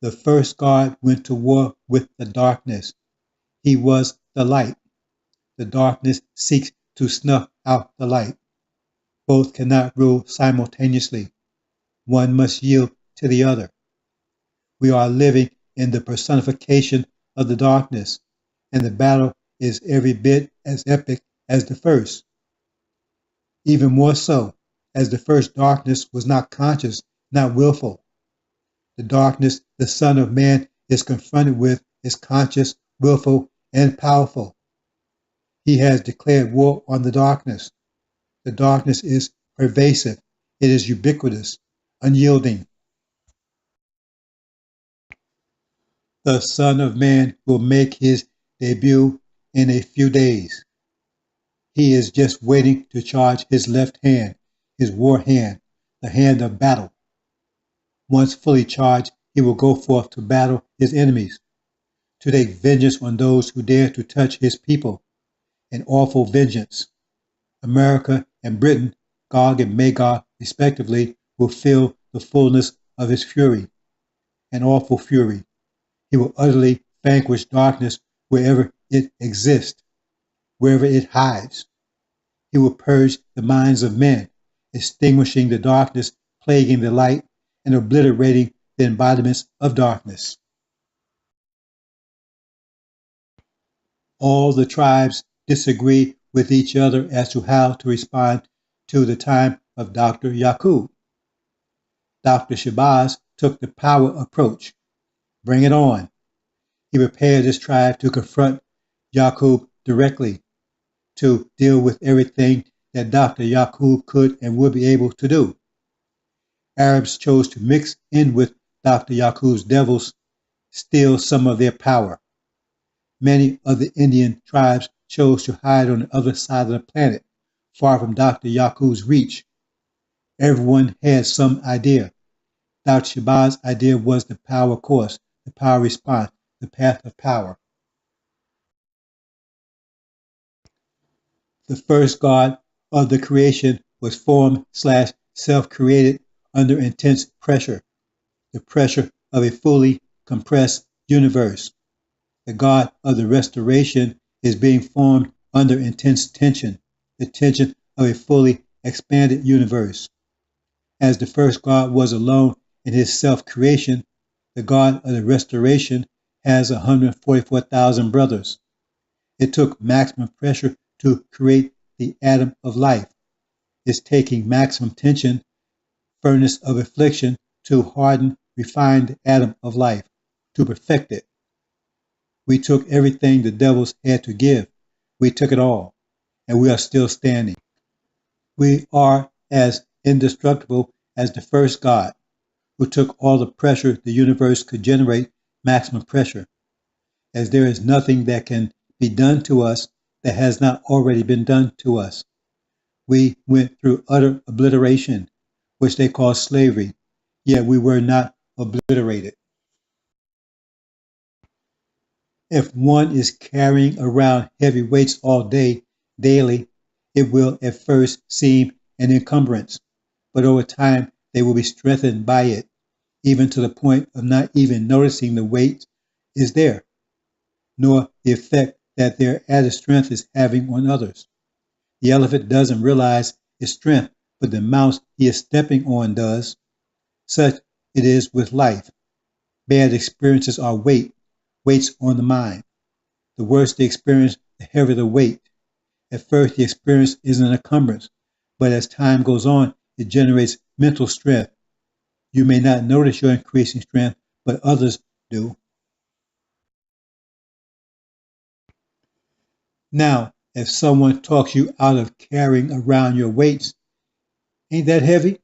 The first God went to war with the darkness. He was the light. The darkness seeks to snuff out the light. Both cannot rule simultaneously. One must yield to the other. We are living in the personification of the darkness, and the battle is every bit as epic as the first. Even more so, as the first darkness was not conscious, not willful. The darkness the Son of Man is confronted with is conscious, willful, and powerful. He has declared war on the darkness. The darkness is pervasive. It is ubiquitous, unyielding. The Son of Man will make his debut in a few days. He is just waiting to charge his left hand, his war hand, the hand of battle. Once fully charged, he will go forth to battle his enemies, to take vengeance on those who dare to touch his people, an awful vengeance. America and Britain, Gog and Magog respectively, will feel the fullness of his fury, an awful fury. He will utterly vanquish darkness wherever it exists, wherever it hides. He will purge the minds of men, extinguishing the darkness, plaguing the light, and obliterating the embodiments of darkness. All the tribes disagree with each other as to how to respond to the time of Dr. Yaqub. Dr. Shabazz took the power approach. Bring it on. He prepared his tribe to confront Yaqub directly, to deal with everything that Dr. Yaqub could and would be able to do. Arabs chose to mix in with Dr. Yaqub's devils, steal some of their power. Many of the Indian tribes chose to hide on the other side of the planet, far from Dr. Yaqub's reach. Everyone had some idea. Dr. Shabaz's idea was the power course, the power response, the path of power. The first God of the creation was formed/self-created under intense pressure, the pressure of a fully compressed universe. The God of the restoration is being formed under intense tension, the tension of a fully expanded universe. As the first God was alone in his self-creation, the God of the restoration has 144,000 brothers. It took maximum pressure to create the atom of life. It's taking maximum tension, furnace of affliction, to harden, refine the atom of life, to perfect it. We took everything the devils had to give. We took it all, and we are still standing. We are as indestructible as the first God, who took all the pressure the universe could generate, maximum pressure, as there is nothing that can be done to us that has not already been done to us. We went through utter obliteration, which they call slavery, yet we were not obliterated. If one is carrying around heavy weights all day, daily, it will at first seem an encumbrance, but over time they will be strengthened by it, even to the point of not even noticing the weight is there, nor the effect that their added strength is having on others. The elephant doesn't realize its strength, but the mouse he is stepping on does. Such it is with life. Bad experiences are weights on the mind. The worse the experience, the heavier the weight. At first, the experience is an encumbrance, but as time goes on, it generates mental strength. You may not notice your increasing strength, but others do. Now, if someone talks you out of carrying around your weights, ain't that heavy?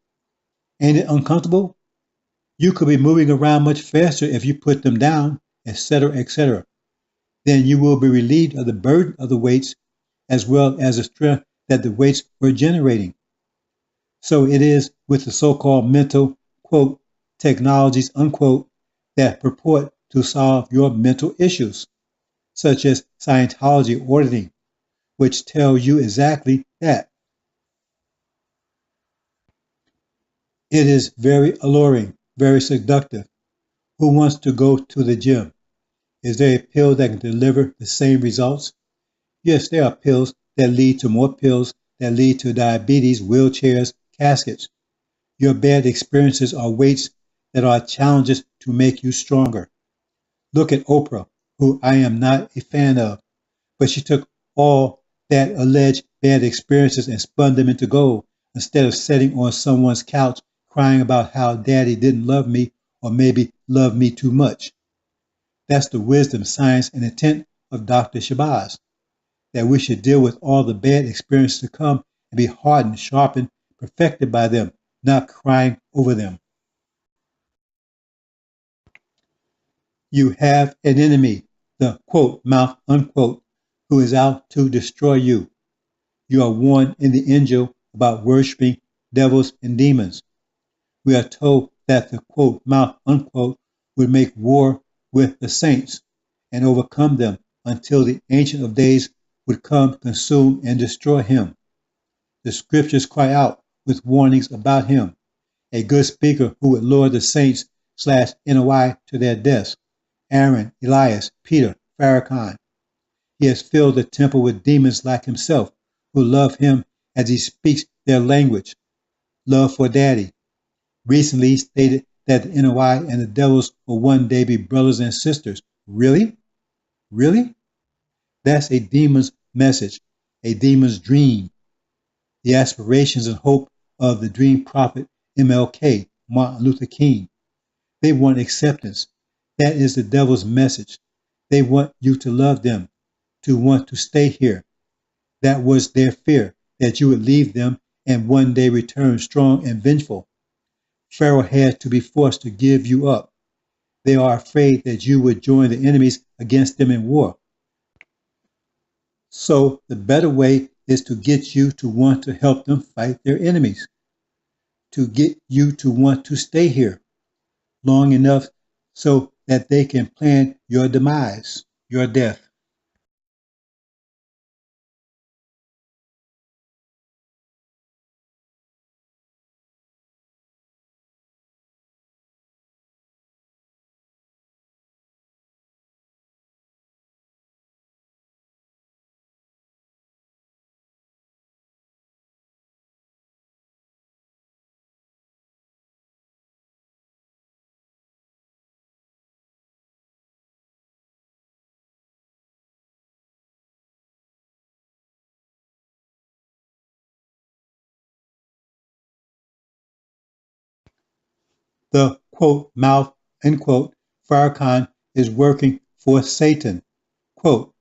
Ain't it uncomfortable? You could be moving around much faster if you put them down, etc., etc. Then you will be relieved of the burden of the weights as well as the strength that the weights were generating. So it is with the so-called mental, quote, technologies, unquote, that purport to solve your mental issues, such as Scientology auditing, which tell you exactly that. It is very alluring, very seductive. Who wants to go to the gym? Is there a pill that can deliver the same results? Yes, there are pills that lead to more pills that lead to diabetes, wheelchairs, caskets. Your bad experiences are weights that are challenges to make you stronger. Look at Oprah, who I am not a fan of, but she took all that alleged bad experiences and spun them into gold instead of sitting on someone's couch crying about how daddy didn't love me or maybe loved me too much. That's the wisdom, science, and intent of Dr. Shabazz, that we should deal with all the bad experiences to come and be hardened, sharpened, perfected by them, not crying over them. You have an enemy, the quote, mouth unquote, who is out to destroy you. You are warned in the Injil about worshiping devils and demons. We are told that the quote, mouth unquote, would make war with the saints and overcome them until the Ancient of Days would come, consume, and destroy him. The scriptures cry out with warnings about him, a good speaker who would lure the saints slash NOI to their deaths. Aaron, Elias, Peter, Farrakhan. He has filled the temple with demons like himself, who love him as he speaks their language. Love for daddy. Recently he stated that the NOI and the devils will one day be brothers and sisters. Really? Really? That's a demon's message, a demon's dream. The aspirations and hope of the dream prophet MLK, Martin Luther King. They want acceptance. That is the devil's message. They want you to love them, to want to stay here. That was their fear, that you would leave them and one day return strong and vengeful. Pharaoh had to be forced to give you up. They are afraid that you would join the enemies against them in war. So the better way is to get you to want to help them fight their enemies, to get you to want to stay here long enough so that they can plan your demise, your death. The quote, mouth, end quote, Farrakhan is working for Satan. Quote,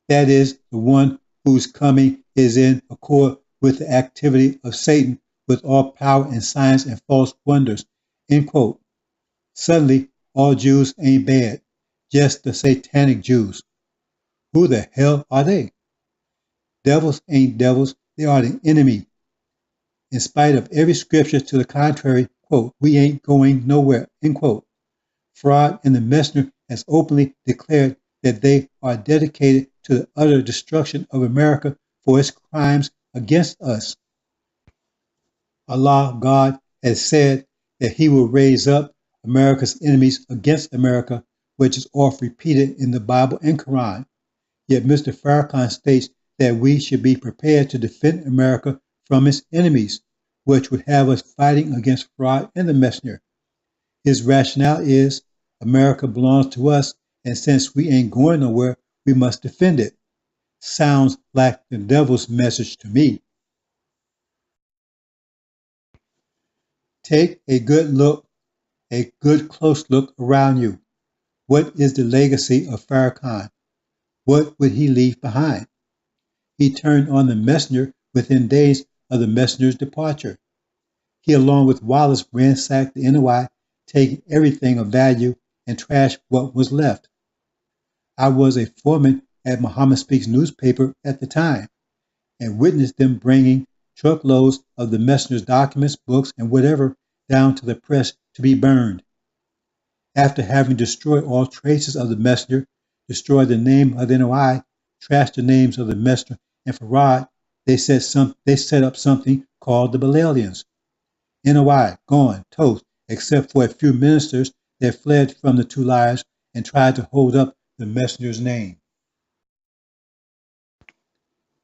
that is the one whose coming is in accord with the activity of Satan with all power and signs and false wonders. End quote. Suddenly, all Jews ain't bad, just the satanic Jews. Who the hell are they? Devils ain't devils, they are the enemy. In spite of every scripture to the contrary, quote, we ain't going nowhere, end quote. Fraud and the messenger has openly declared that they are dedicated to the utter destruction of America for its crimes against us. Allah, God, has said that he will raise up America's enemies against America, which is oft repeated in the Bible and Quran. Yet Mr. Farrakhan states that we should be prepared to defend America from its enemies, which would have us fighting against fraud and the messenger. His rationale is America belongs to us, and since we ain't going nowhere, we must defend it. Sounds like the devil's message to me. Take a good look, a good close look around you. What is the legacy of Farrakhan? What would he leave behind? He turned on the messenger within days of the messenger's departure. He, along with Wallace, ransacked the NOI, taking everything of value and trashed what was left. I was a foreman at Muhammad Speaks newspaper at the time and witnessed them bringing truckloads of the messenger's documents, books, and whatever down to the press to be burned. After having destroyed all traces of the messenger, destroyed the name of the NOI, trashed the names of the messenger and Farad, they set up something called the LATIONS. NOI, gone, toast, except for a few ministers that fled from the two liars and tried to hold up the messenger's name.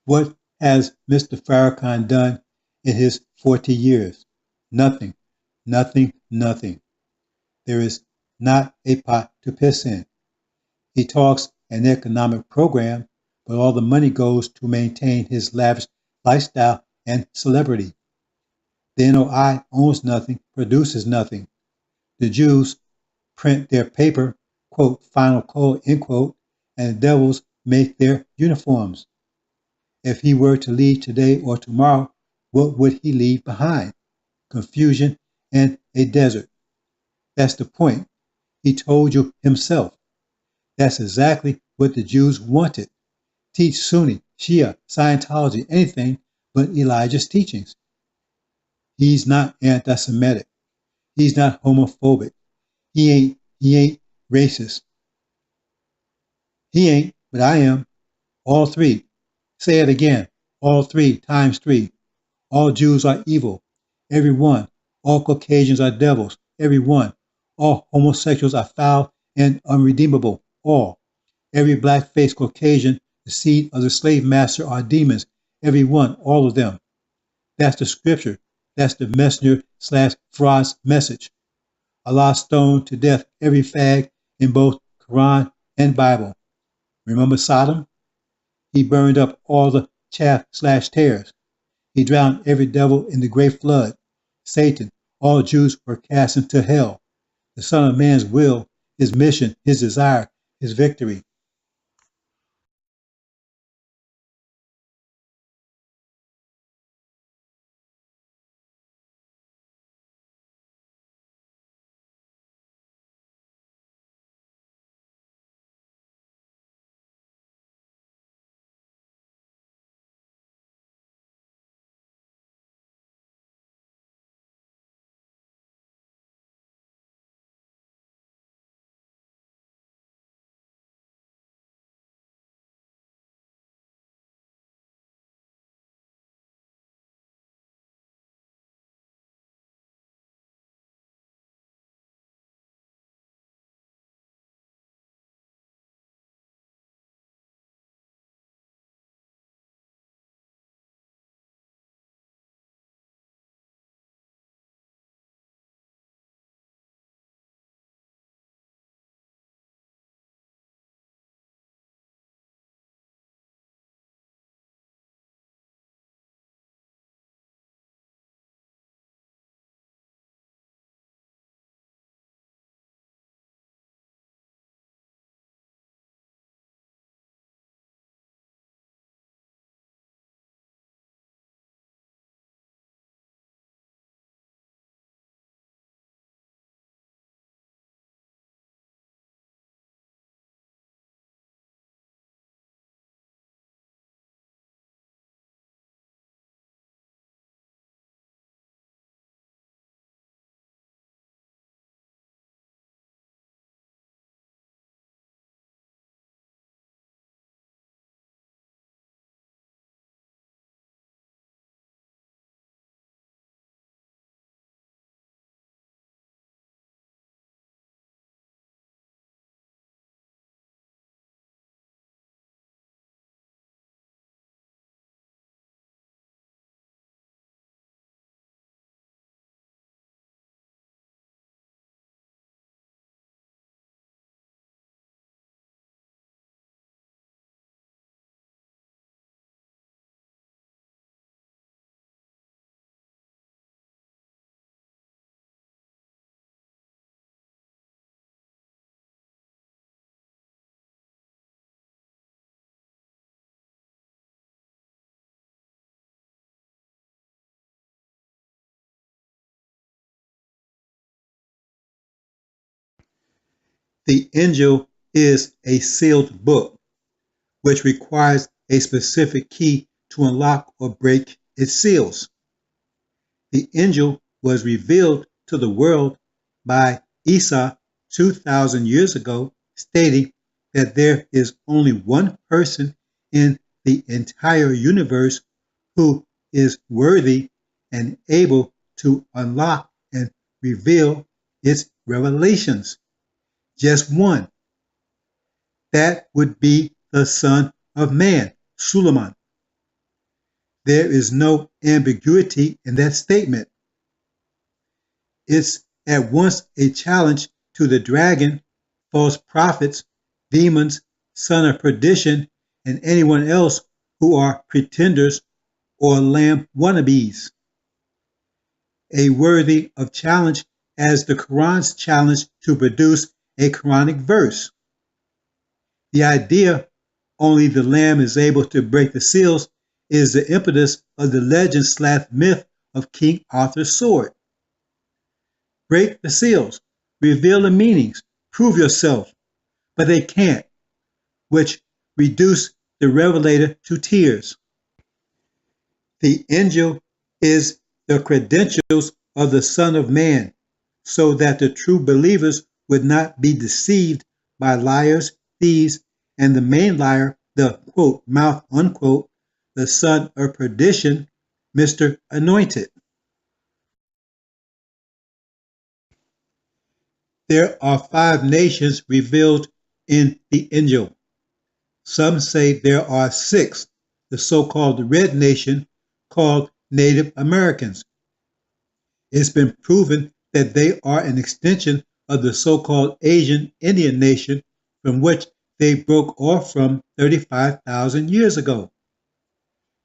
What has Mr. Farrakhan done in his 40 years? Nothing, nothing, nothing. There is not a pot to piss in. He talks an economic program, but all the money goes to maintain his lavish lifestyle and celebrity. The NOI owns nothing, produces nothing. The Jews print their paper, quote, final code, end quote, and the devils make their uniforms. If he were to leave today or tomorrow, what would he leave behind? Confusion and a desert. That's the point. He told you himself. That's exactly what the Jews wanted. Teach Sunni, Shia, Scientology, anything but Elijah's teachings. He's not anti-Semitic. He's not homophobic. He ain't racist. He ain't, but I am. All three. Say it again. All three times three. All Jews are evil. Every one. All Caucasians are devils. Every one. All homosexuals are foul and unredeemable. All. Every black-faced Caucasian, the seed of the slave master, are demons. Every one. All of them. That's the scripture. That's the messenger/fraud's message. Allah stoned to death every fag in both Quran and Bible. Remember Sodom? He burned up all the chaff/tares. He drowned every devil in the great flood. Satan, all Jews were cast into hell. The Son of Man's will, his mission, his desire, his victory. The Injil is a sealed book, which requires a specific key to unlock or break its seals. The Injil was revealed to the world by Isa 2,000 years ago, stating that there is only one person in the entire universe who is worthy and able to unlock and reveal its revelations. just one. That would be the Son of Man, Suleiman. There is no ambiguity in that statement. It's at once a challenge to the dragon, false prophets, demons, son of perdition, and anyone else who are pretenders or lamb wannabes. A worthy of challenge as the Quran's challenge to produce a Quranic verse. The idea only the lamb is able to break the seals is the impetus of the legend/myth of King Arthur's sword. Break the seals, reveal the meanings, prove yourself, but they can't, which reduce the revelator to tears. The Injil is the credentials of the Son of Man, so that the true believers would not be deceived by liars, thieves, and the main liar, the quote, mouth, unquote, the son of perdition, Mr. Anointed. There are 5 nations revealed in the Injil. Some say there are 6, the so-called Red Nation, called Native Americans. It's been proven that they are an extension of the so-called Asian Indian nation from which they broke off from 35,000 years ago.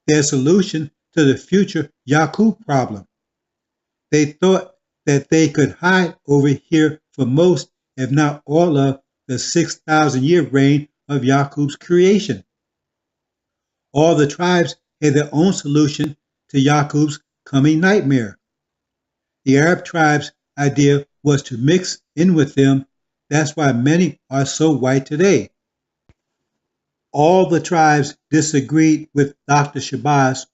Their solution to the future Yaqub problem. They thought that they could hide over here for most, if not all of, the 6,000-year reign of Yaqub's creation. All the tribes had their own solution to Yaqub's coming nightmare. The Arab tribes' idea was to mix in with them. That's why many are so white today. All the tribes disagreed with Dr. Shabazz,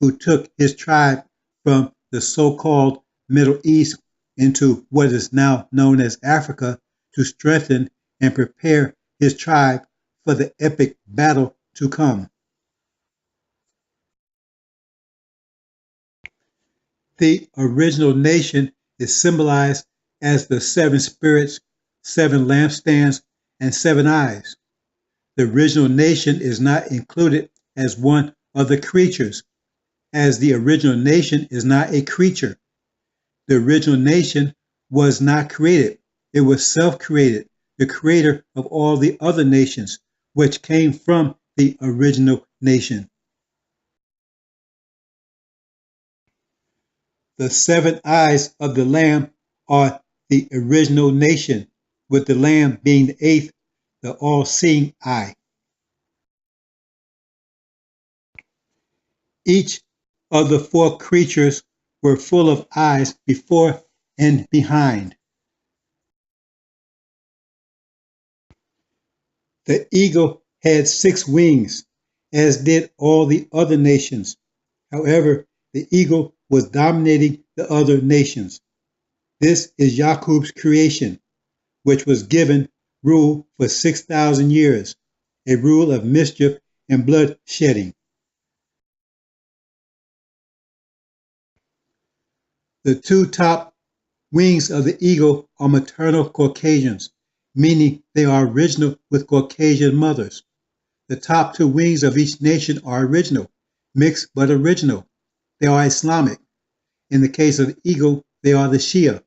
who took his tribe from the so-called Middle East into what is now known as Africa to strengthen and prepare his tribe for the epic battle to come. The original nation is symbolized as the 7 spirits, 7 lampstands, and 7 eyes. The original nation is not included as one of the creatures, as the original nation is not a creature. The original nation was not created. It was self-created, the creator of all the other nations, which came from the original nation. The 7 eyes of the Lamb are the original nation, with the Lamb being the 8th, the all-seeing eye. Each of the 4 creatures were full of eyes before and behind. The eagle had 6 wings, as did all the other nations. However, the eagle was dominating the other nations. This is Yaqub's creation, which was given rule for 6,000 years, a rule of mischief and bloodshedding. The 2 top wings of the eagle are maternal Caucasians, meaning they are original with Caucasian mothers. The top 2 wings of each nation are original, mixed but original. They are Islamic. In the case of the eagle, they are the Shia.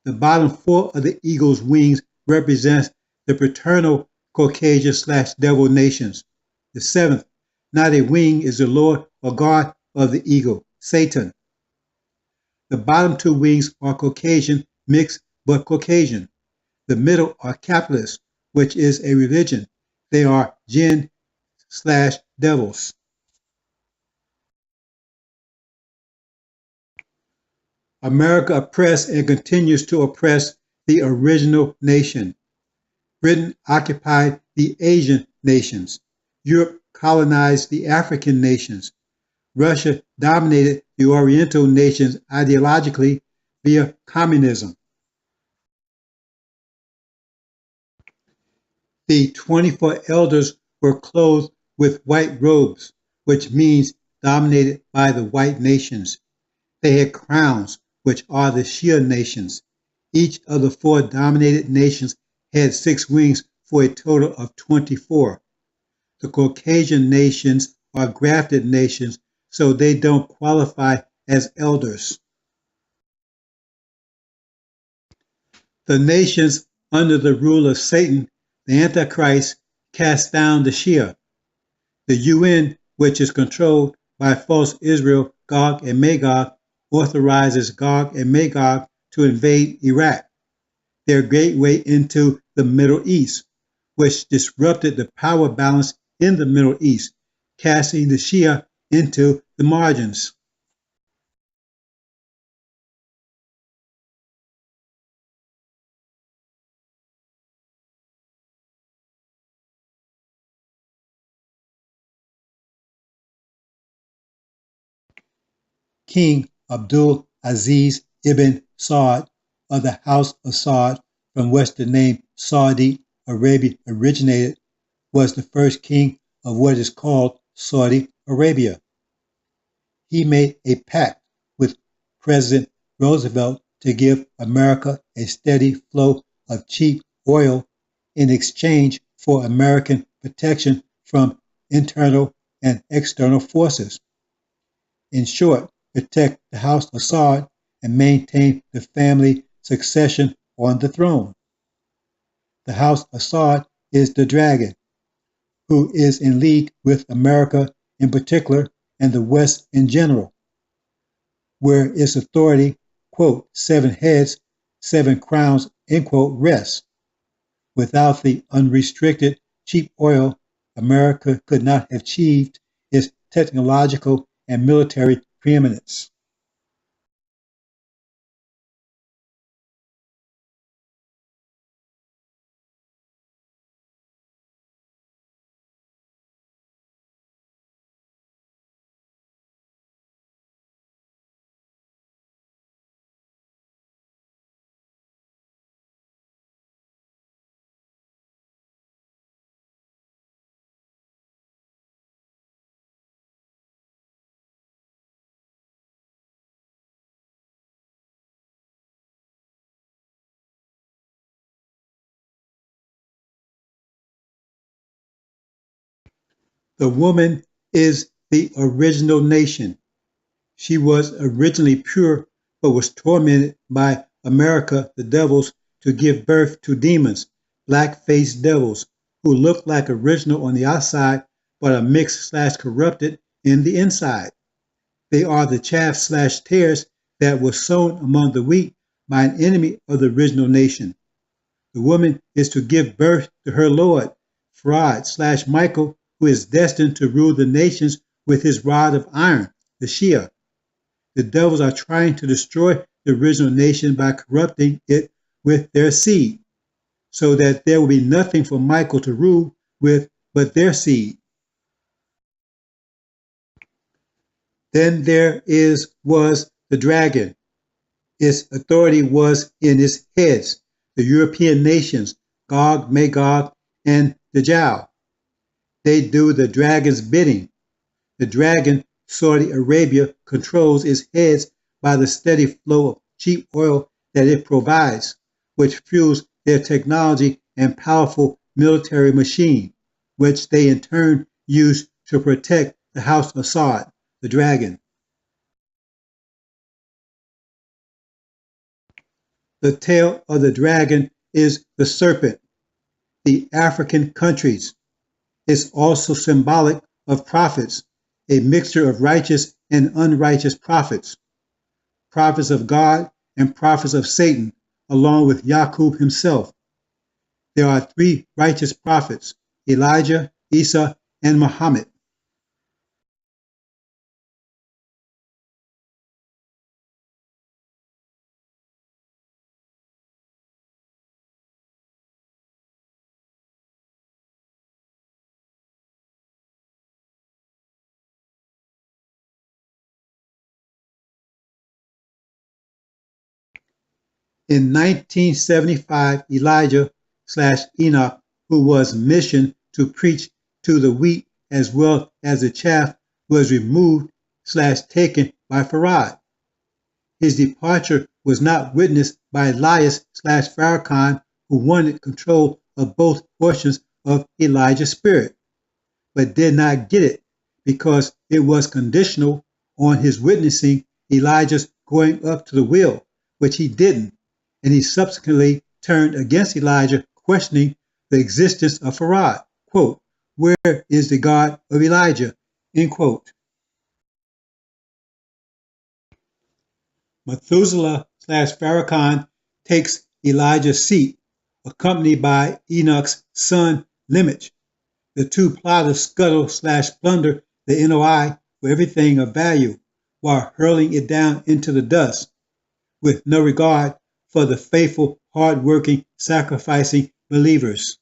The bottom 4 of the eagle's wings represents the paternal Caucasian/devil nations. The 7th, not a wing, is the Lord or God of the eagle, Satan. The bottom 2 wings are Caucasian, mixed but Caucasian. The middle are capitalists, which is a religion. They are jinn/devils. America oppressed and continues to oppress the original nation. Britain occupied the Asian nations. Europe colonized the African nations. Russia dominated the Oriental nations ideologically via communism. The 24 elders were clothed with white robes, which means dominated by the white nations. They had crowns, which are the Shia nations. Each of the four dominated nations had 6 wings for a total of 24. The Caucasian nations are grafted nations, so they don't qualify as elders. The nations under the rule of Satan, the Antichrist, cast down the Shia. The UN, which is controlled by false Israel, Gog and Magog, authorizes Gog and Magog to invade Iraq, their gateway into the Middle East, which disrupted the power balance in the Middle East, casting the Shia into the margins. King Abdul Aziz ibn Saud of the House of Saud, from which the name Saudi Arabia originated, was the first king of what is called Saudi Arabia. He made a pact with President Roosevelt to give America a steady flow of cheap oil in exchange for American protection from internal and external forces. In short, protect the House of Saud and maintain the family succession on the throne. The House of Saud is the dragon, who is in league with America in particular and the West in general, where its authority, quote, 7 heads, 7 crowns, end quote, rests. Without the unrestricted cheap oil, America could not have achieved its technological and military preeminence. The woman is the original nation. She was originally pure, but was tormented by America, the devils, to give birth to demons, black-faced devils, who look like original on the outside, but are mixed/corrupted in the inside. They are the chaff/tares that were sown among the wheat by an enemy of the original nation. The woman is to give birth to her Lord, Fraud/Michael, who is destined to rule the nations with his rod of iron, the Shia. The devils are trying to destroy the original nation by corrupting it with their seed, so that there will be nothing for Michael to rule with but their seed. Then was the dragon. Its authority was in its heads, the European nations, Gog, Magog, and Dajjal. They do the dragon's bidding. The dragon, Saudi Arabia, controls its heads by the steady flow of cheap oil that it provides, which fuels their technology and powerful military machine, which they in turn use to protect the House of Saud, the dragon. The tail of the dragon is the serpent. The African countries is also symbolic of prophets, a mixture of righteous and unrighteous prophets, prophets of God and prophets of Satan, along with Yaqub himself. There are 3 righteous prophets, Elijah, Isa, and Muhammad. In 1975, Elijah/Enoch, who was missioned to preach to the wheat as well as the chaff, was removed/taken by Farad. His departure was not witnessed by Elias/Farrakhan, who wanted control of both portions of Elijah's spirit, but did not get it because it was conditional on his witnessing Elijah's going up to the wheel, which he didn't, and he subsequently turned against Elijah, questioning the existence of Farad. Quote, "Where is the God of Elijah?" End quote. Methuselah/Farrakhan takes Elijah's seat, accompanied by Enoch's son Lamech. The two plotters scuttle/plunder the NOI for everything of value, while hurling it down into the dust, with no regard for the faithful, hard-working, sacrificing believers.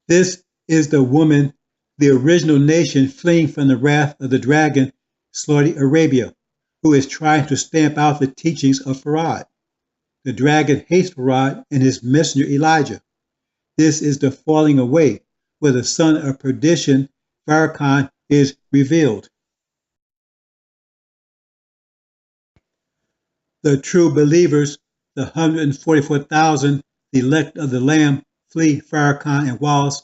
This is the woman, the original nation fleeing from the wrath of the dragon, Saudi Arabia, who is trying to stamp out the teachings of Farad. The dragon hates Farad and his messenger Elijah. This is the falling away, where the son of perdition, Farrakhan, is revealed. The true believers, the 144,000, the elect of the Lamb, flee Farrakhan and Wallace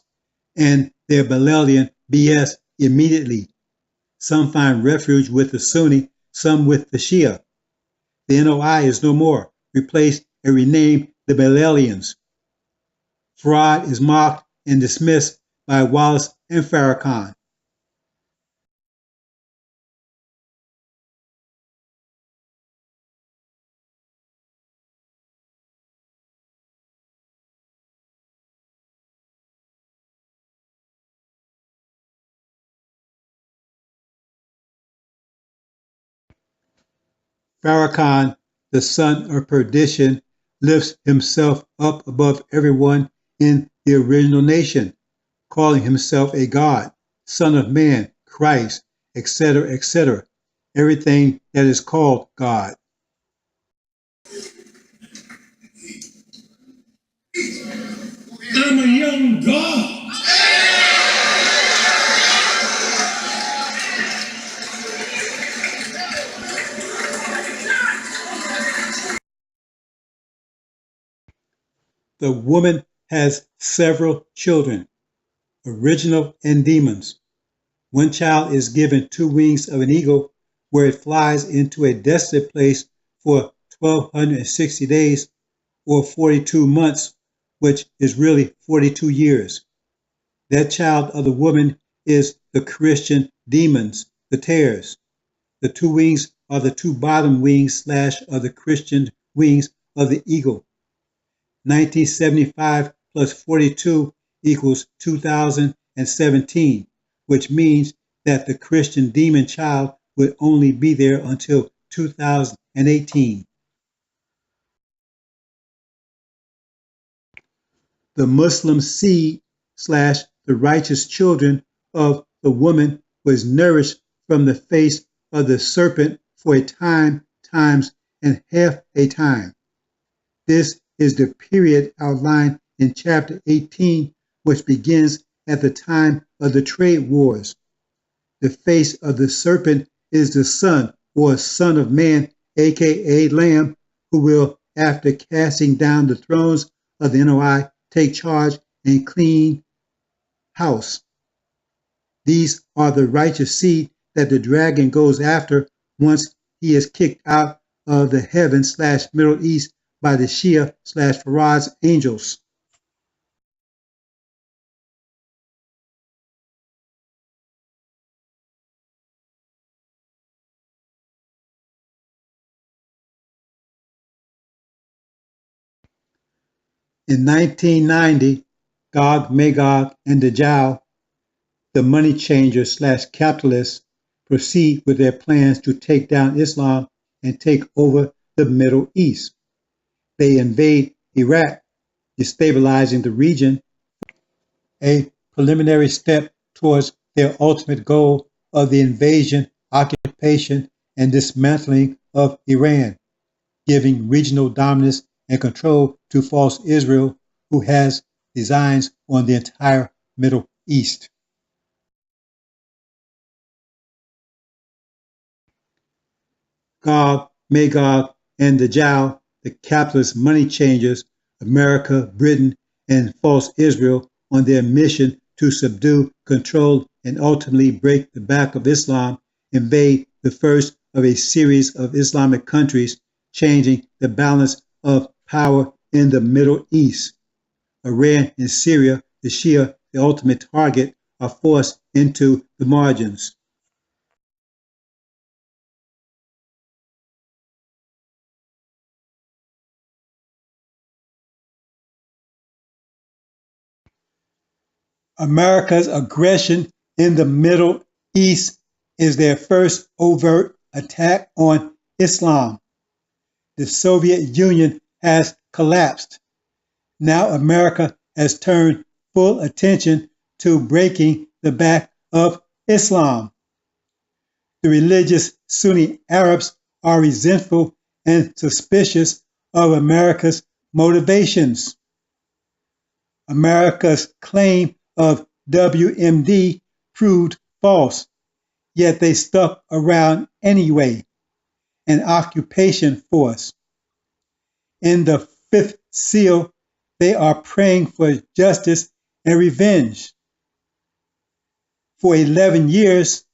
and their Balaam BS immediately. Some find refuge with the Sunni, some with the Shia. The NOI is no more, replaced and renamed the Balaams. Farad is mocked and dismissed by Wallace and Farrakhan. Farrakhan, the son of perdition, lifts himself up above everyone in the original nation, calling himself a god, son of man, Christ, etc., etc., everything that is called God. I'm a young God. The woman has several children, original and demons. One child is given 2 wings of an eagle, where it flies into a desolate place for 1,260 days, or 42 months, which is really 42 years. That child of the woman is the Christian demons, the tares. The 2 wings are the 2 bottom wings / of the Christian wings of the eagle. 1975 plus 42 equals 2017, which means that the Christian demon child would only be there until 2018. The Muslim seed / the righteous children of the woman was nourished from the face of the serpent for a time, times, and half a time. This is the period outlined in chapter 18, which begins at the time of the trade wars. The face of the serpent is the son, or son of man, aka Lamb, who will, after casting down the thrones of the NOI, take charge and clean house. These are the righteous seed that the dragon goes after once he is kicked out of the heaven / Middle East by the Shia / Farad's angels. In 1990, Gog, Magog, and Dajjal, the money changers / capitalists, proceed with their plans to take down Islam and take over the Middle East. They invade Iraq, destabilizing the region, a preliminary step towards their ultimate goal of the invasion, occupation, and dismantling of Iran, giving regional dominance and control to false Israel, who has designs on the entire Middle East. Gog, Magog, and the Dajjal, the capitalist money changers, America, Britain, and false Israel, on their mission to subdue, control, and ultimately break the back of Islam, invade the first of a series of Islamic countries, changing the balance of power in the Middle East. Iran and Syria, the Shia, the ultimate target, are forced into the margins. America's aggression in the Middle East is their first overt attack on Islam. The Soviet Union has collapsed. Now America has turned full attention to breaking the back of Islam. The religious Sunni Arabs are resentful and suspicious of America's motivations. America's claim of WMD proved false, yet they stuck around anyway, an occupation force. In the fifth seal, they are praying for justice and revenge. For 11 years,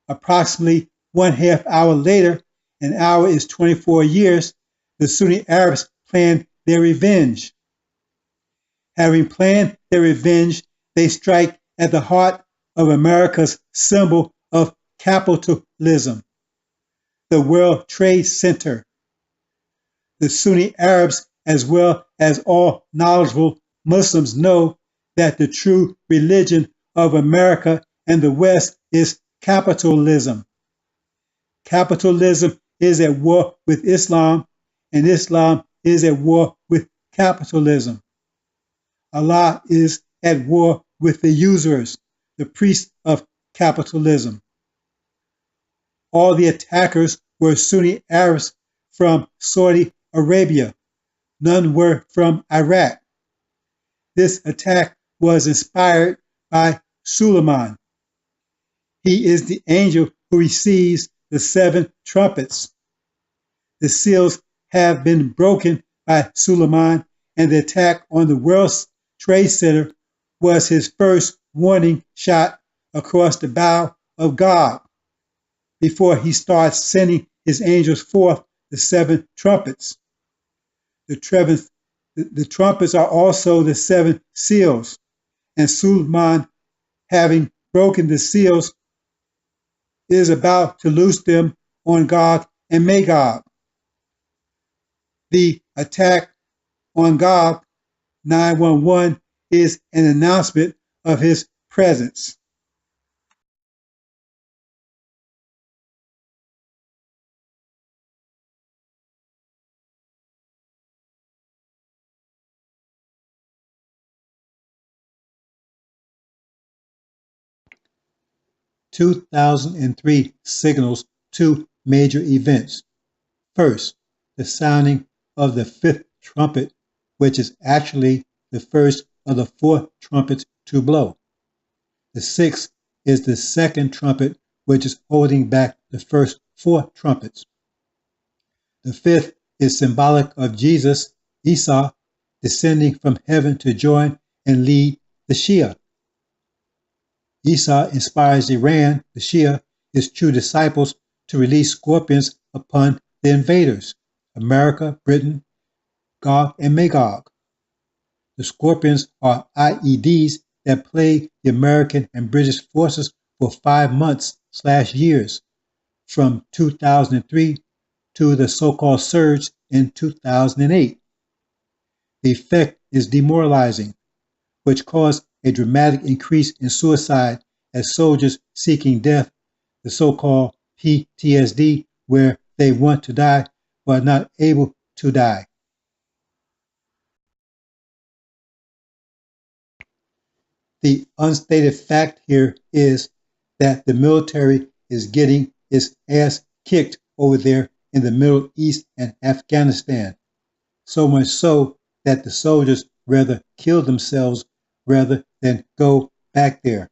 approximately 1/2 hour later, an hour is 24 years, the Sunni Arabs planned their revenge. Having planned their revenge, they strike at the heart of America's symbol of capitalism, the World Trade Center. The Sunni Arabs, as well as all knowledgeable Muslims, know that the true religion of America and the West is capitalism. Capitalism is at war with Islam, and Islam is at war with capitalism. Allah is at war with the usurers, the priests of capitalism. All the attackers were Sunni Arabs from Saudi Arabia. None were from Iraq. This attack was inspired by Suleiman. He is the angel who receives the 7 trumpets. The seals have been broken by Suleiman, and the attack on the World Trade Center was his first warning shot across the bow of God before he starts sending his angels forth the 7 trumpets. The trumpets are also the 7 seals, and Suleiman, having broken the seals, is about to loose them on Gog and Magog. The attack on Gog 911 is an announcement of his presence. "2003 signals 2 major events. First, the sounding of the 5th trumpet, which is actually the first of the 4 trumpets to blow. The 6th is the 2nd trumpet, which is holding back the first 4 trumpets. The 5th is symbolic of Jesus, Isa, descending from heaven to join and lead the Shia. Isa inspires Iran, the Shia, his true disciples, to release scorpions upon the invaders, America, Britain, Gog, and Magog. The scorpions are IEDs that plagued the American and British forces for 5 months/years, from 2003 to the so-called surge in 2008. The effect is demoralizing, which caused a dramatic increase in suicide as soldiers seeking death, the so-called PTSD, where they want to die but are not able to die. The unstated fact here is that the military is getting its ass kicked over there in the Middle East and Afghanistan, so much so that the soldiers rather kill themselves rather than go back there.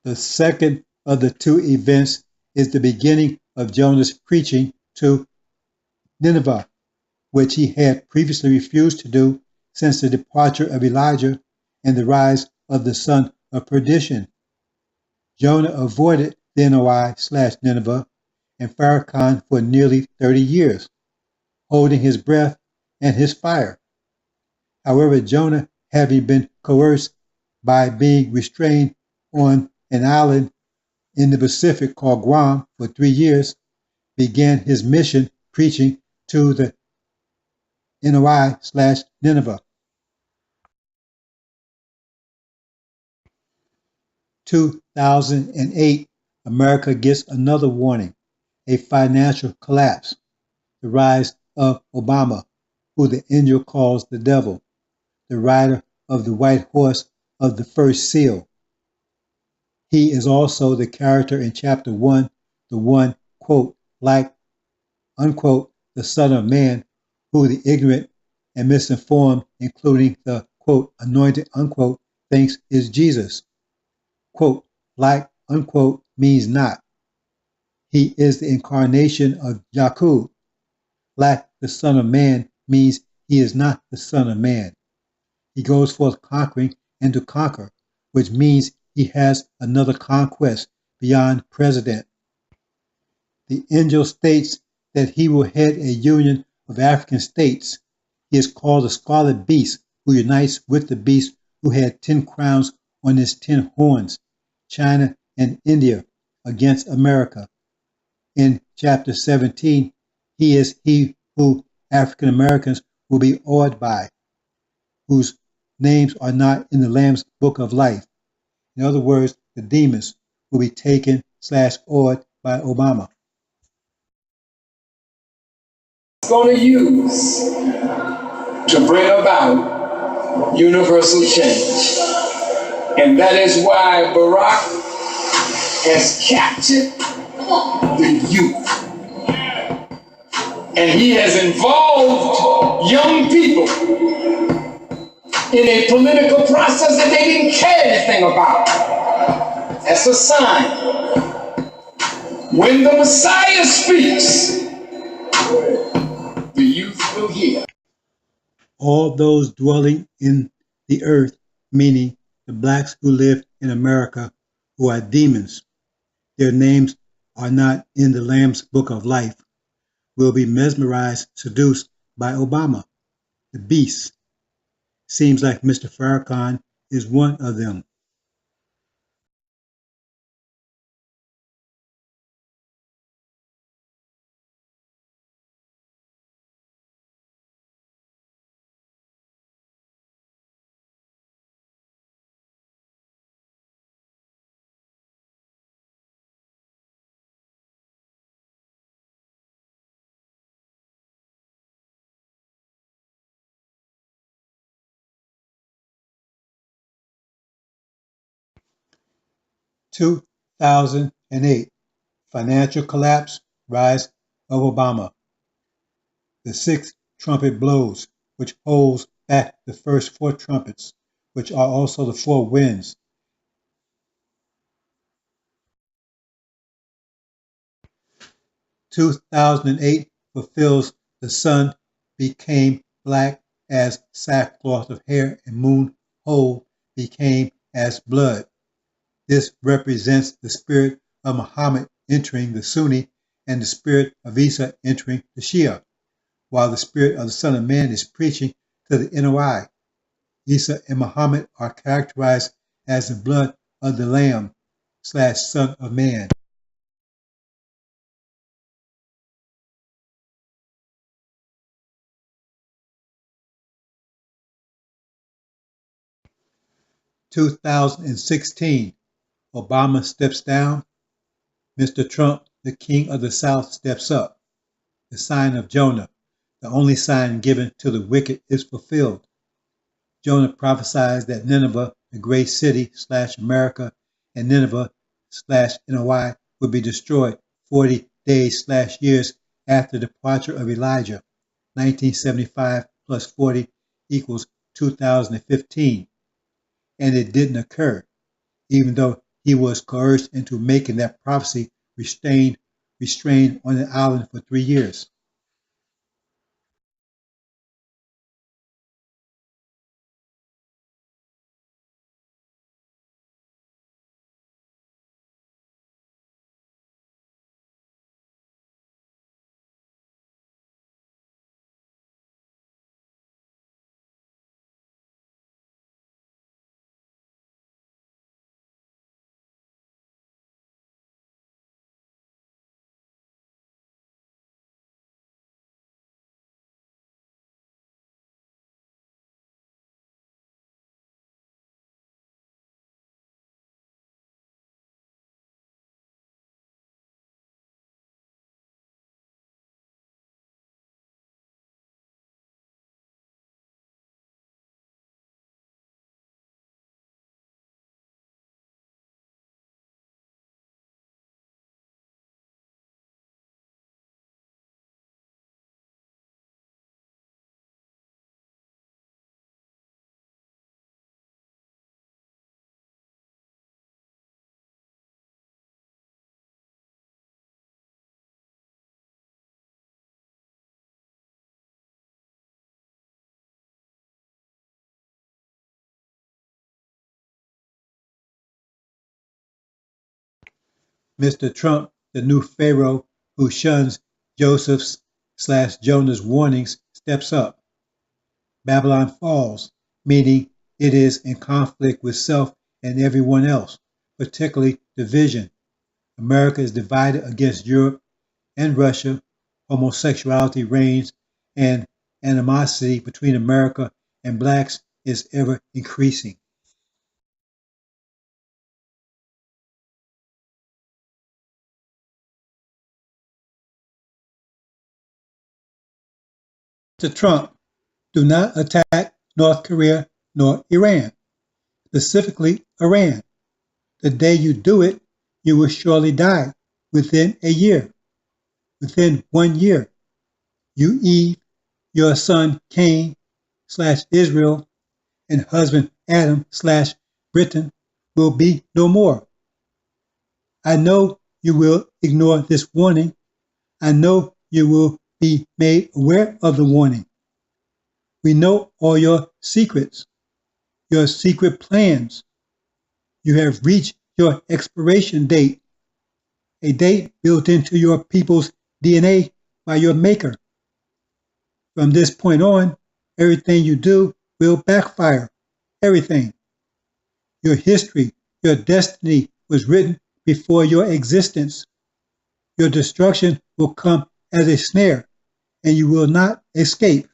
The second of the two events is the beginning of Jonah's preaching to Nineveh, which he had previously refused to do since the departure of Elijah and the rise of the son of perdition. Jonah avoided the Nineveh and Farrakhan for nearly 30 years, holding his breath and his fire. However, Jonah, having been coerced by being restrained on an island in the Pacific called Guam for 3 years, began his mission preaching to the Nineveh. 2008, America gets another warning, a financial collapse, the rise of Obama, who the angel calls the devil, the rider of the white horse of the first seal. He is also the character in chapter 1, the one, quote, like, unquote, the Son of Man, who the ignorant and misinformed, including the, quote, anointed, unquote, thinks is Jesus. Quote, like, unquote, means not. He is the incarnation of Yakub. Like the Son of Man means he is not the Son of Man. He goes forth conquering and to conquer, which means he has another conquest beyond president. The angel states that he will head a union of African states. He is called the scarlet beast, who unites with the beast who had 10 crowns on his 10 horns, China and India, against America. In chapter 17, he is he who African Americans will be awed by, whose names are not in the Lamb's book of life. In other words, the demons will be taken/awed by Obama. Going to use to bring about universal change. And that is why Barack has captured the youth. And he has involved young people in a political process that they didn't care anything about. That's a sign. When the Messiah speaks, the youth will hear. All those dwelling in the earth, meaning the blacks who live in America, who are demons, their names are not in the Lamb's book of life, will be mesmerized, seduced by Obama, the beast. Seems like Mr. Farrakhan is one of them. (2008) Financial collapse, rise of Obama. The sixth trumpet blows, which holds back the first 4 trumpets, which are also the 4 winds. 2008 fulfills the sun became black as sackcloth of hair and moon hole became as blood. This represents the spirit of Muhammad entering the Sunni and the spirit of Isa entering the Shia, while the spirit of the Son of Man is preaching to the NOI. Isa and Muhammad are characterized as the blood of the Lamb/Son of Man. (2016) Obama steps down. Mr. Trump, the king of the South, steps up. The sign of Jonah, the only sign given to the wicked, is fulfilled. Jonah prophesies that Nineveh, the great city/America, and Nineveh/NOI would be destroyed 40 days/years after the departure of Elijah. 1975 plus 40 equals 2015. And it didn't occur, even though he was coerced into making that prophecy restrained on an island for 3 years. Mr. Trump, the new Pharaoh who shuns Joseph's/Jonah's warnings, steps up. Babylon falls, meaning it is in conflict with self and everyone else, particularly division. America is divided against Europe and Russia. Homosexuality reigns, and animosity between America and blacks is ever increasing. Mr. Trump, do not attack North Korea nor Iran, specifically Iran. The day you do it, you will surely die within a year. Within 1 year, you, Eve, your son Cain/Israel, and husband Adam/Britain will be no more. I know you will ignore this warning. I know you will be made aware of the warning. We know all your secrets, your secret plans. You have reached your expiration date, a date built into your people's DNA by your maker. From this point on, everything you do will backfire. Everything. Your history, your destiny was written before your existence. Your destruction will come as a snare, and you will not escape.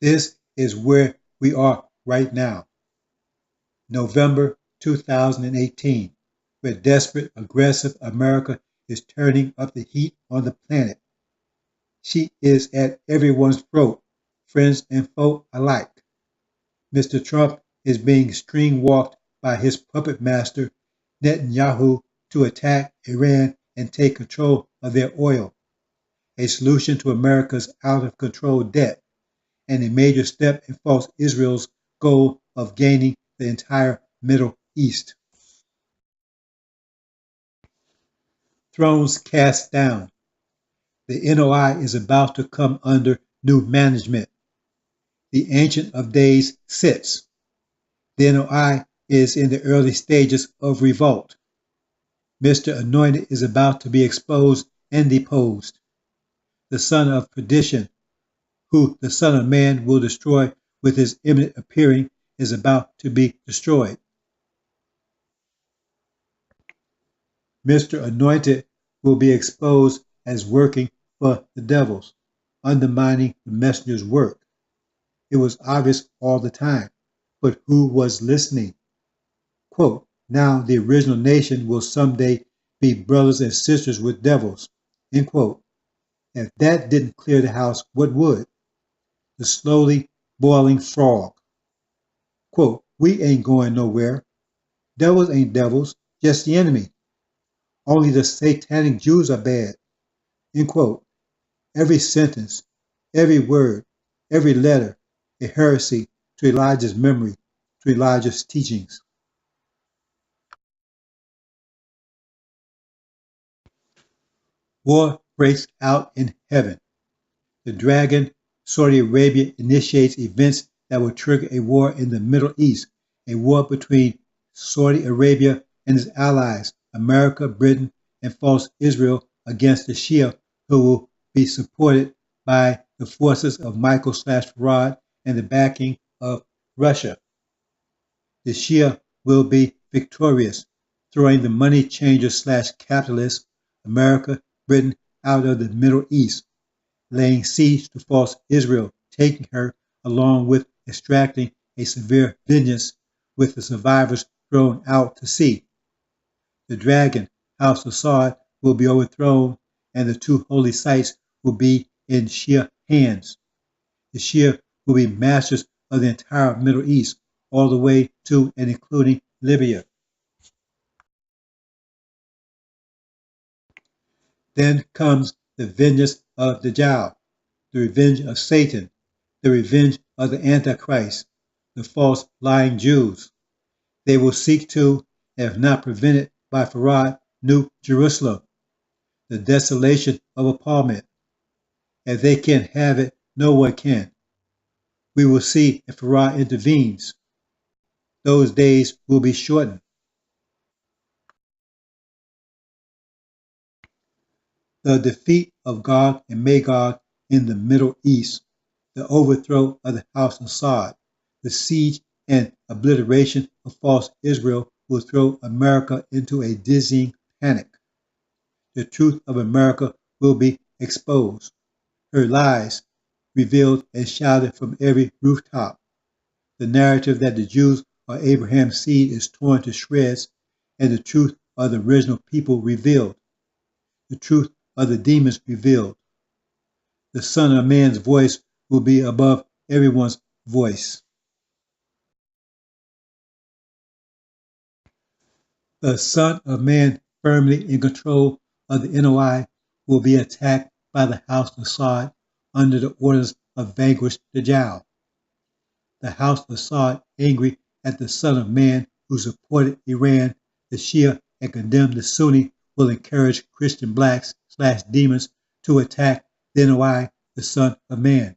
This is where we are right now. November 2018, where desperate, aggressive America is turning up the heat on the planet. She is at everyone's throat, friends and foe alike. Mr. Trump is being string-walked by his puppet master, Netanyahu, to attack Iran and take control of their oil, a solution to America's out-of-control debt, and a major step in false Israel's goal of gaining the entire Middle East. Thrones cast down. The NOI is about to come under new management. The Ancient of Days sits. The NOI is in the early stages of revolt. Mr. Anointed is about to be exposed and deposed. The son of perdition, who the Son of Man will destroy with his imminent appearing, is about to be destroyed. Mr. Anointed will be exposed as working for the devils, undermining the messenger's work. It was obvious all the time, but who was listening? Quote, now the original nation will someday be brothers and sisters with devils. End quote. If that didn't clear the house, what would? The slowly boiling frog. Quote, we ain't going nowhere. Devils ain't devils, just the enemy. Only the satanic Jews are bad. End quote. Every sentence, every word, every letter, a heresy to Elijah's memory, to Elijah's teachings. War breaks out in heaven. The dragon, Saudi Arabia, initiates events that will trigger a war in the Middle East, a war between Saudi Arabia and its allies, America, Britain, and false Israel against the Shia, who will be supported by the forces of Michael/Farad and the backing of Russia. The Shia will be victorious, throwing the money changer/capitalist America, Britain out of the Middle East, laying siege to false Israel, taking her along with extracting a severe vengeance with the survivors thrown out to sea. The dragon, House Assad, will be overthrown and the two holy sites will be in Shia hands. The Shia will be masters of the entire Middle East, all the way to and including Libya. Then comes the vengeance of Dajjal, the revenge of Satan, the revenge of the Antichrist, the false lying Jews. They will seek to, if not prevented by Farad, New Jerusalem, the desolation of appallment. If they can't have it, no one can. We will see if Farad intervenes. Those days will be shortened. The defeat of Gog and Magog in the Middle East, the overthrow of the House of Assad, the siege and obliteration of false Israel will throw America into a dizzying panic. The truth of America will be exposed, her lies revealed and shouted from every rooftop. The narrative that the Jews are Abraham's seed is torn to shreds, and the truth of the original people revealed. The truth of the demons revealed. The Son of Man's voice will be above everyone's voice. The Son of Man, firmly in control of the NOI, will be attacked by the House of Assad under the orders of vanquished Dajjal. The House of Assad, angry at the Son of Man who supported Iran, the Shia, and condemned the Sunni, will encourage Christian blacks/demons to attack the NOI, the Son of Man.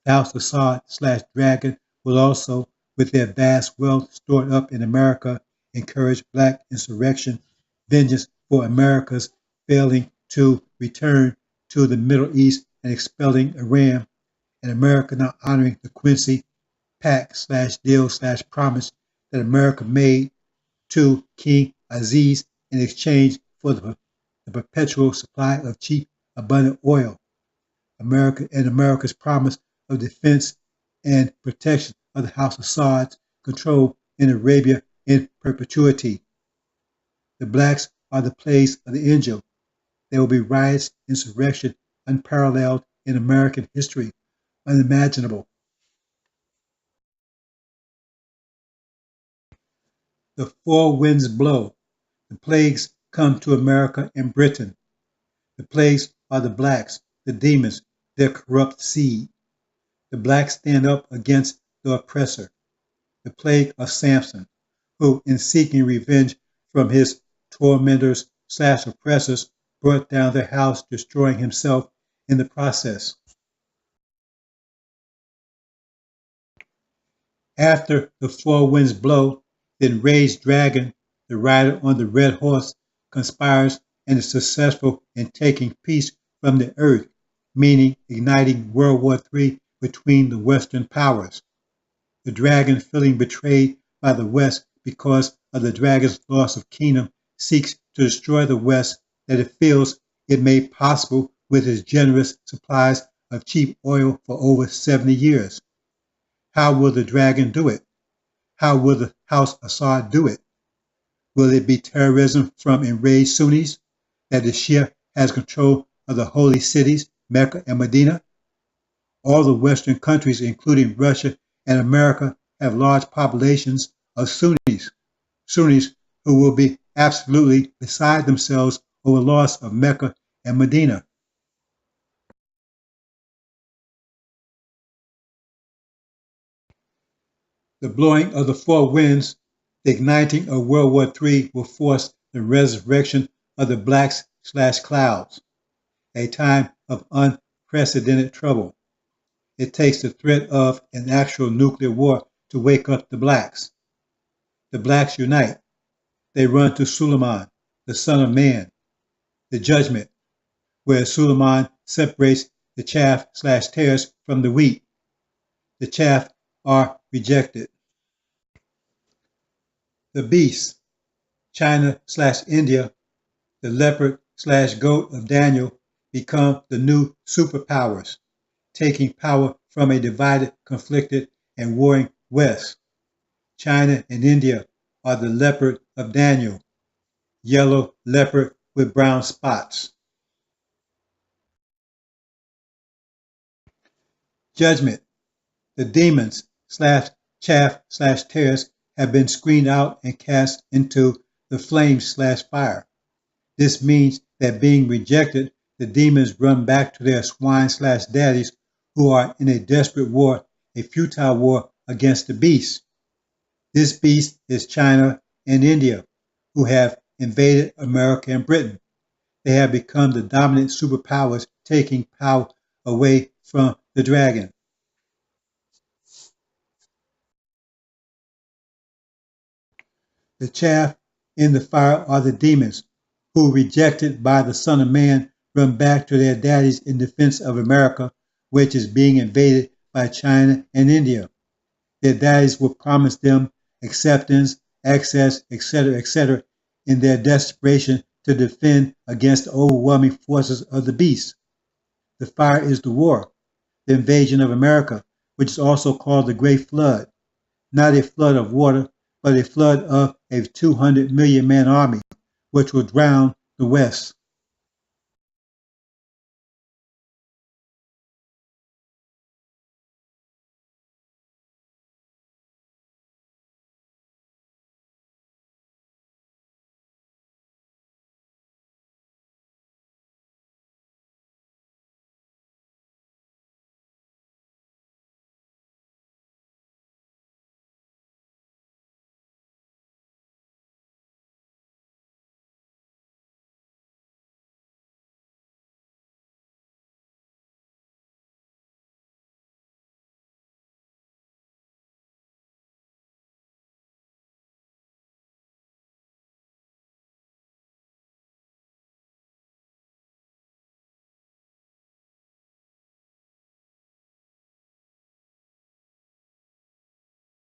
The House of Assad/Dragon will also, with their vast wealth stored up in America, encourage black insurrection, vengeance for America's failing to return to the Middle East and expelling Iran, and America not honoring the Quincy pact/deal/promise that America made to King Aziz in exchange for the perpetual supply of cheap, abundant oil. America's promise of defense and protection of the House of Saud's control in Arabia in perpetuity. The blacks are the plagues of the Injil. There will be riots, insurrection, unparalleled in American history, unimaginable. The four winds blow. The plagues come to America and Britain. The plagues are the blacks, the demons, their corrupt seed. The blacks stand up against the oppressor. The plague of Samson, who, in seeking revenge from his tormentors/oppressors, brought down their house, destroying himself in the process. After the four winds blow, the enraged dragon, the rider on the red horse, conspires and is successful in taking peace from the earth, meaning igniting World War III between the Western powers. The dragon, feeling betrayed by the West because of the dragon's loss of kingdom, seeks to destroy the West that it feels it made possible with its generous supplies of cheap oil for over 70 years. How will the dragon do it? How will the House of Assad do it? Will it be terrorism from enraged Sunnis that the Shia has control of the holy cities, Mecca and Medina? All the Western countries, including Russia and America, have large populations of Sunnis who will be absolutely beside themselves over loss of Mecca and Medina. The blowing of the four winds, the igniting of World War III will force the resurrection of the blacks/clouds, a time of unprecedented trouble. It takes the threat of an actual nuclear war to wake up the blacks. The blacks unite. They run to Suleiman, the son of man, the judgment, where Suleiman separates the chaff/tares from the wheat. The chaff are rejected. The beast, China/India, the leopard/goat of Daniel, become the new superpowers, taking power from a divided, conflicted, and warring West. China and India are the leopard of Daniel, yellow leopard with brown spots. Judgment. The demons/chaff/tares have been screened out and cast into the flames/fire. This means that being rejected, the demons run back to their swine/daddies who are in a desperate war, a futile war against the beast. This beast is China and India, who have invaded America and Britain. They have become the dominant superpowers, taking power away from the dragon. The chaff in the fire are the demons, who, rejected by the Son of Man, run back to their daddies in defense of America, which is being invaded by China and India. Their daddies will promise them acceptance, access, etc., in their desperation to defend against the overwhelming forces of the beast. The fire is the war, the invasion of America, which is also called the Great Flood. Not a flood of water, but a flood of a 200 million man army, which will drown the West.